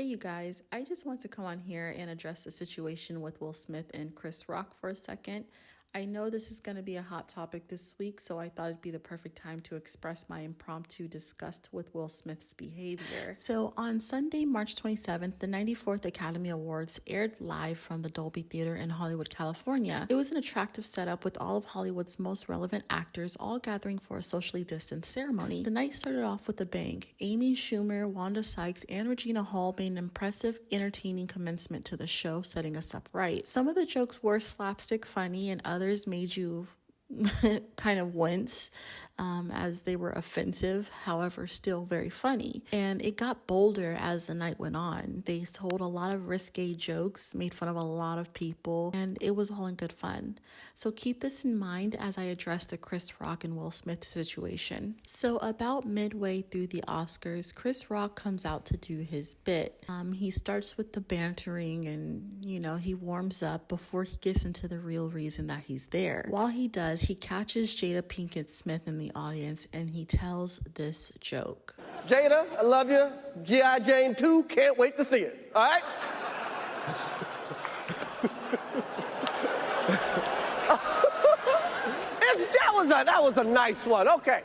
Hey, you guys, I just want to come on here and address the situation with Will Smith and Chris Rock for a second. I know this is going to be a hot topic this week, so I thought it'd be the perfect time to express my impromptu disgust with Will Smith's behavior. So on Sunday, March 27th, the 94th Academy Awards aired live from the Dolby Theater in Hollywood, California. It was an attractive setup with all of Hollywood's most relevant actors all gathering for a socially distanced ceremony. The night started off with a bang. Amy Schumer, Wanda Sykes, and Regina Hall made an impressive, entertaining commencement to the show, setting us up right. Some of the jokes were slapstick funny and others made you kind of wince as they were offensive, however, still very funny. And it got bolder as the night went on. They told a lot of risque jokes, made fun of a lot of people, and it was all in good fun. So keep this in mind as I address the Chris Rock and Will Smith situation. So about midway through the Oscars, Chris Rock comes out to do his bit. He starts with the bantering and, he warms up before he gets into the real reason that he's there. While he does, he catches Jada Pinkett Smith in the audience and he tells this joke. Jada, I love you. G.I. Jane 2, can't wait to see it. All right? that was a nice one. Okay.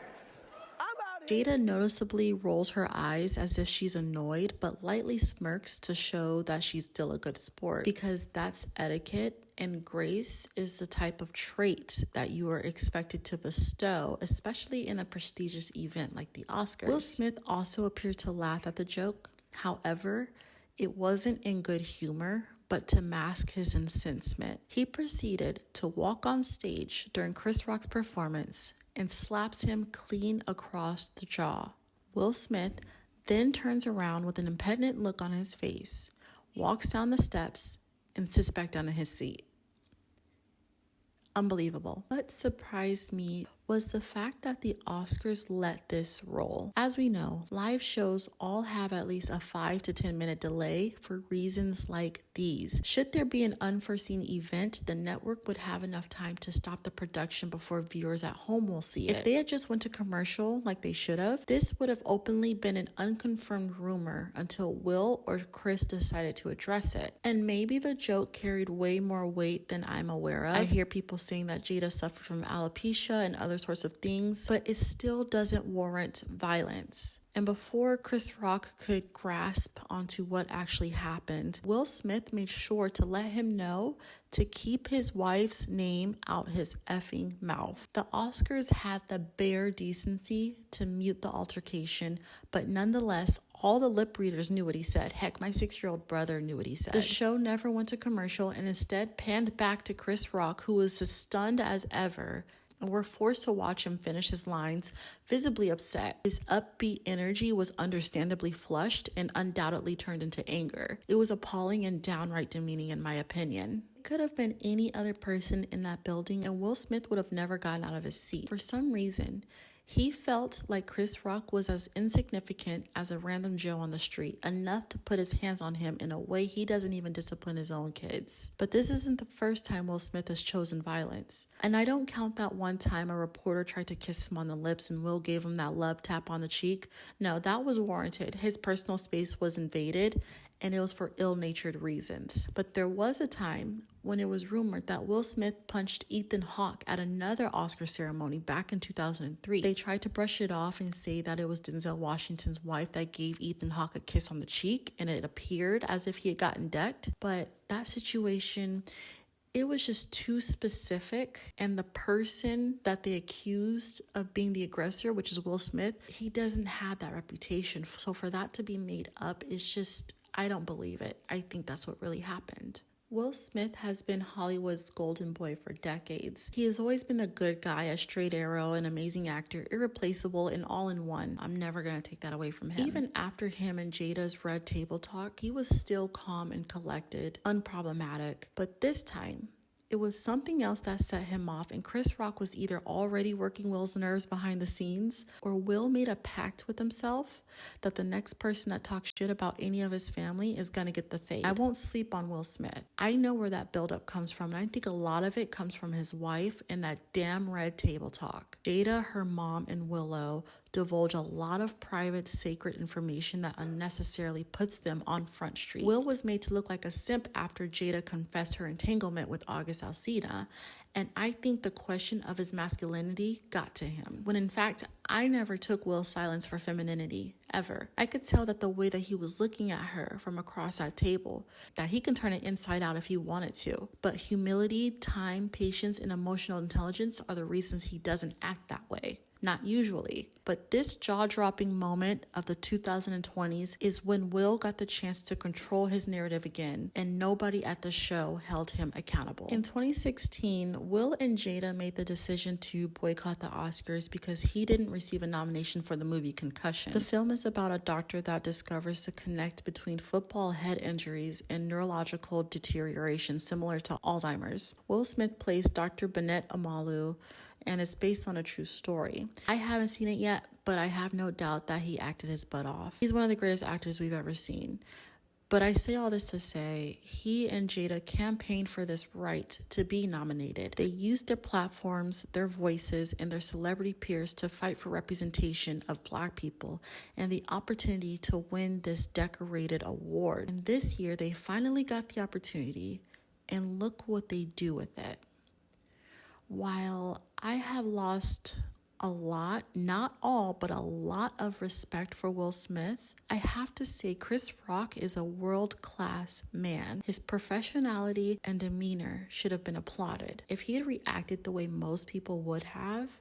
Jada noticeably rolls her eyes as if she's annoyed, but lightly smirks to show that she's still a good sport, because that's etiquette, and grace is the type of trait that you are expected to bestow, especially in a prestigious event like the Oscars. Will Smith also appeared to laugh at the joke. However, it wasn't in good humor, but to mask his incensement. He proceeded to walk on stage during Chris Rock's performance and slaps him clean across the jaw. Will Smith then turns around with an impenitent look on his face, walks down the steps, and sits back down in his seat. Unbelievable. What surprised me was the fact that the Oscars let this roll. As we know, live shows all have at least a 5 to 10 minute delay for reasons like these. Should there be an unforeseen event, the network would have enough time to stop the production before viewers at home will see it. If they had just went to commercial like they should have, this would have openly been an unconfirmed rumor until Will or Chris decided to address it. And maybe the joke carried way more weight than I'm aware of. I hear people saying that Jada suffered from alopecia and other sorts of things, but it still doesn't warrant violence. And before Chris Rock could grasp onto what actually happened, Will Smith made sure to let him know to keep his wife's name out his effing mouth. The Oscars had the bare decency to mute the altercation, but nonetheless, all the lip readers knew what he said. Heck, my 6-year-old brother knew what he said. The show never went to commercial and instead panned back to Chris Rock, who was as stunned as ever, and we're forced to watch him finish his lines, visibly upset. His upbeat energy was understandably flushed and undoubtedly turned into anger. It was appalling and downright demeaning in my opinion. It could have been any other person in that building and Will Smith would have never gotten out of his seat. For some reason, he felt like Chris Rock was as insignificant as a random Joe on the street, enough to put his hands on him in a way he doesn't even discipline his own kids. But this isn't the first time Will Smith has chosen violence. And I don't count that one time a reporter tried to kiss him on the lips and Will gave him that love tap on the cheek. No, that was warranted. His personal space was invaded and it was for ill-natured reasons. But there was a time when it was rumored that Will Smith punched Ethan Hawke at another Oscar ceremony back in 2003. They tried to brush it off and say that it was Denzel Washington's wife that gave Ethan Hawke a kiss on the cheek, and it appeared as if he had gotten decked. But that situation, it was just too specific, and the person that they accused of being the aggressor, which is Will Smith, he doesn't have that reputation. So for that to be made up, it's just, I don't believe it. I think that's what really happened. Will Smith has been Hollywood's golden boy for decades. He has always been the good guy, a straight arrow, an amazing actor, irreplaceable, and all-in-one. I'm never going to take that away from him. Even after him and Jada's Red Table Talk, he was still calm and collected, unproblematic. But this time, it was something else that set him off, and Chris Rock was either already working Will's nerves behind the scenes, or Will made a pact with himself that the next person that talks shit about any of his family is gonna get the fade. I won't sleep on Will Smith. I know where that buildup comes from, and I think a lot of it comes from his wife and that damn Red Table Talk. Jada, her mom, and Willow divulge a lot of private, sacred information that unnecessarily puts them on Front Street. Will was made to look like a simp after Jada confessed her entanglement with August Alsina, and I think the question of his masculinity got to him, when in fact, I never took Will's silence for femininity, ever. I could tell that the way that he was looking at her from across that table, that he can turn it inside out if he wanted to. But humility, time, patience, and emotional intelligence are the reasons he doesn't act that way. Not usually. But this jaw-dropping moment of the 2020s is when Will got the chance to control his narrative again, and nobody at the show held him accountable. In 2016, Will and Jada made the decision to boycott the Oscars because he didn't receive a nomination for the movie Concussion. The film is about a doctor that discovers the connect between football head injuries and neurological deterioration similar to Alzheimer's. Will Smith plays Dr. Bennett Omalu, and it's based on a true story. I haven't seen it yet, but I have no doubt that he acted his butt off. He's one of the greatest actors we've ever seen. But I say all this to say, he and Jada campaigned for this right to be nominated. They used their platforms, their voices, and their celebrity peers to fight for representation of Black people and the opportunity to win this decorated award. And this year, they finally got the opportunity, and look what they do with it. While I have lost a lot, not all, but a lot of respect for Will Smith, I have to say Chris Rock is a world-class man. His professionality and demeanor should have been applauded. If he had reacted the way most people would have,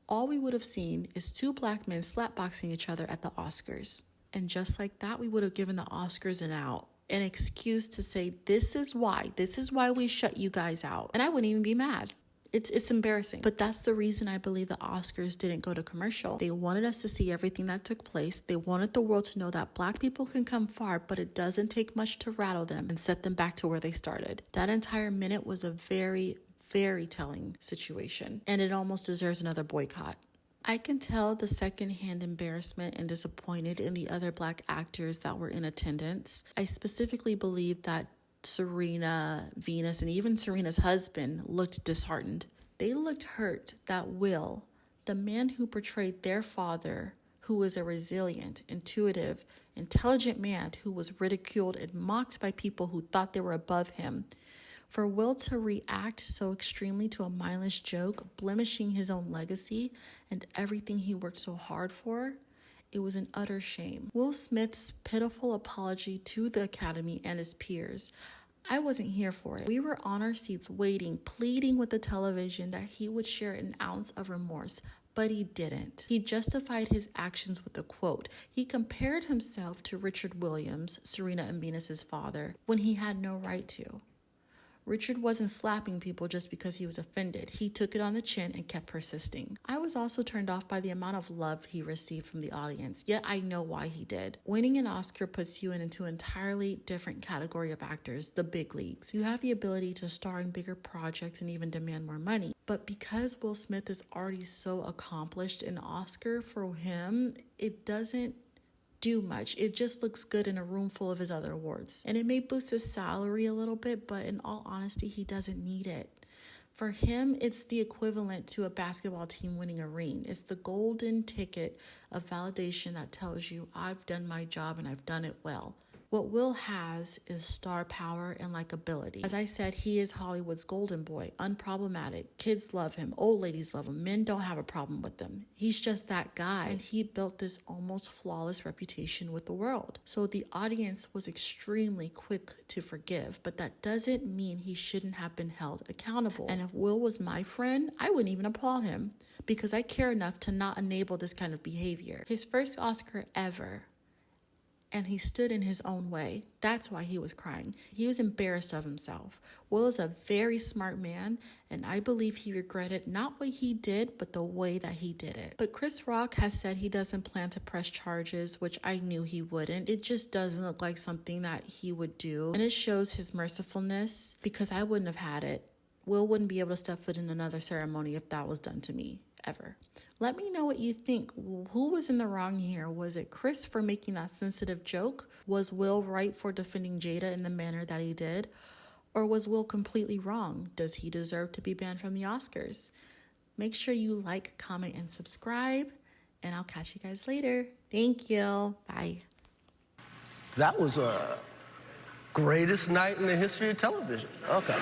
all we would have seen is two Black men slapboxing each other at the Oscars. And just like that, we would have given the Oscars an out. An excuse to say, this is why we shut you guys out. And I wouldn't even be mad. It's embarrassing. But that's the reason I believe the Oscars didn't go to commercial. They wanted us to see everything that took place. They wanted the world to know that Black people can come far, but it doesn't take much to rattle them and set them back to where they started. That entire minute was a very, very telling situation, and it almost deserves another boycott. I can tell the secondhand embarrassment and disappointed in the other Black actors that were in attendance. I specifically believe that Serena, Venus, and even Serena's husband looked disheartened. They looked hurt that Will, the man who portrayed their father, who was a resilient, intuitive, intelligent man who was ridiculed and mocked by people who thought they were above him, for Will to react so extremely to a mindless joke, blemishing his own legacy and everything he worked so hard for, it was an utter shame. Will Smith's pitiful apology to the Academy and his peers, I wasn't here for it. We were on our seats waiting, pleading with the television that he would share an ounce of remorse, but he didn't. He justified his actions with a quote. He compared himself to Richard Williams, Serena and Venus's father, when he had no right to. Richard wasn't slapping people just because he was offended. He took it on the chin and kept persisting. I was also turned off by the amount of love he received from the audience, yet I know why he did. Winning an Oscar puts you into an entirely different category of actors, the big leagues. You have the ability to star in bigger projects and even demand more money. But because Will Smith is already so accomplished, an Oscar for him, it doesn't do much. It just looks good in a room full of his other awards. And it may boost his salary a little bit, but in all honesty, he doesn't need it. For him, it's the equivalent to a basketball team winning a ring. It's the golden ticket of validation that tells you, I've done my job and I've done it well. What Will has is star power and likability. As I said, he is Hollywood's golden boy, unproblematic. Kids love him, old ladies love him, men don't have a problem with him. He's just that guy, and he built this almost flawless reputation with the world. So the audience was extremely quick to forgive, but that doesn't mean he shouldn't have been held accountable. And if Will was my friend, I wouldn't even applaud him because I care enough to not enable this kind of behavior. His first Oscar ever, and he stood in his own way. That's why he was crying. He was embarrassed of himself. Will is a very smart man, and I believe he regretted not what he did, but the way that he did it. But Chris Rock has said he doesn't plan to press charges, which I knew he wouldn't. It just doesn't look like something that he would do, and it shows his mercifulness because I wouldn't have had it. Will wouldn't be able to step foot in another ceremony if that was done to me, ever. Let me know what you think. Who was in the wrong here? Was it Chris for making that sensitive joke? Was Will right for defending Jada in the manner that he did? Or was Will completely wrong? Does he deserve to be banned from the Oscars? Make sure you like, comment, and subscribe. and I'll catch you guys later. Thank you. Bye. That was a greatest night in the history of television. Okay.